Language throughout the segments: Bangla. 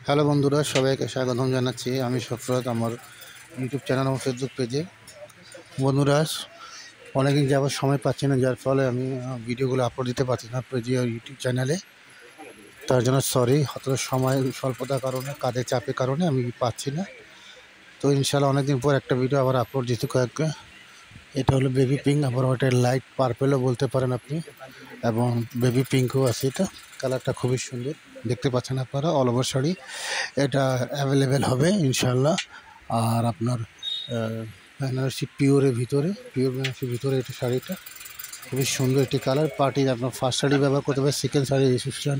হ্যালো বন্ধুরা, সবাইকে স্বাগতম জানাচ্ছি। আমি সফরত আমার ইউটিউব চ্যানেল এবং ফেসবুক পেজে। বন্ধুরা, অনেকদিন যাবার সময় পাচ্ছি না, যার ফলে আমি ভিডিওগুলো আপলোড দিতে পারছি না পেজে আর ইউটিউব চ্যানেলে। তার জন্য সরি, হয়তো সময় স্বল্পতার কারণে, কাজের চাপের কারণে আমি পাচ্ছি না। তো ইনশাল্লাহ অনেকদিন পর একটা ভিডিও আবার আপলোড দিতে কয়েকটা। এটা হলো বেবি পিঙ্ক, আবার ওটা লাইট পার্পেলও বলতে পারেন আপনি, এবং বেবি পিঙ্কও আছে। এটা কালারটা খুবই সুন্দর, দেখতে পাচ্ছেন আপনারা। অল ওভার শাড়ি এটা অ্যাভেলেবেল হবে ইনশাল্লাহ। আর আপনার বেনারসি পিওরের ভিতরে, পিওর বেনারসির ভিতরে এটা শাড়িটা খুবই সুন্দর একটি কালার। পার্টির আপনার ফার্স্ট শাড়ি ব্যবহার করতে পারেন, সেকেন্ড শাড়ি, রিসেপশন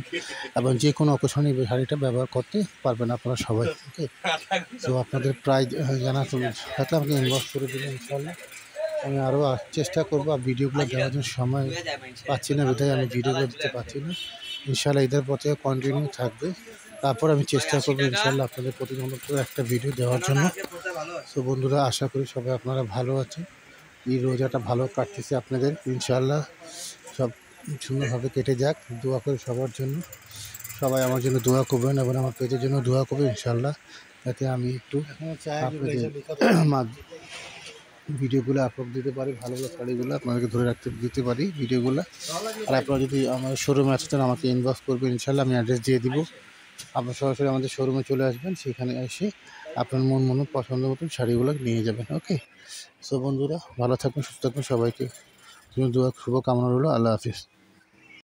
এবং যে কোনো অকেশনে এই শাড়িটা ব্যবহার করতে পারবেন আপনারা সবাই। ওকে, তো আপনাদের প্রাইস জানা থাকলে আমাকে ইনবক্স করে দেবেন ইনশাল্লাহ। আমি আরও চেষ্টা করবো ভিডিওগুলো দেওয়ার জন্য। সময় পাচ্ছি না বিধায় আমি ভিডিওগুলো দিতে পারছি না। ইনশাল্লাহ ঈদের পর থেকে কন্টিনিউ থাকবে। তারপর আমি চেষ্টা করবো ইনশাল্লাহ আপনাদের প্রতিনিয়ত একটা ভিডিও দেওয়ার জন্য। তো বন্ধুরা, আশা করি সবাই আপনারা ভালো আছেন। এই রোজাটা ভালো কাটতেছে আপনাদের, ইনশাল্লাহ সব সুন্দরভাবে কেটে যাক। দোয়া করি সবার জন্য। সবাই আমার জন্য দোয়া করবেন এবং আমার পেজের জন্য দোয়া করবেন ইনশাল্লাহ, যাতে আমি একটু আপনাদের ভিডিওগুলো আপলোড দিতে পারি, ভালো ভালো শাড়িগুলো আপনাদেরকে ধরে রাখতে দিতে পারি ভিডিওগুলো। আর আপনারা যদি আমার শোরুমে আসতেন আমাকে ইনবক্স করবেন ইনশাল্লাহ, আমি অ্যাড্রেস দিয়ে দিব। আপনার সরাসরি আমাদের শোরুমে চলে আসবেন, সেখানে এসে আপনার মন পছন্দ মতন শাড়িগুলো নিয়ে যাবেন। ওকে, সো বন্ধুরা, ভালো থাকবেন, সুস্থ থাকবেন, সবাইকে দোয়া শুভকামনা রইল। আল্লাহ হাফিজ।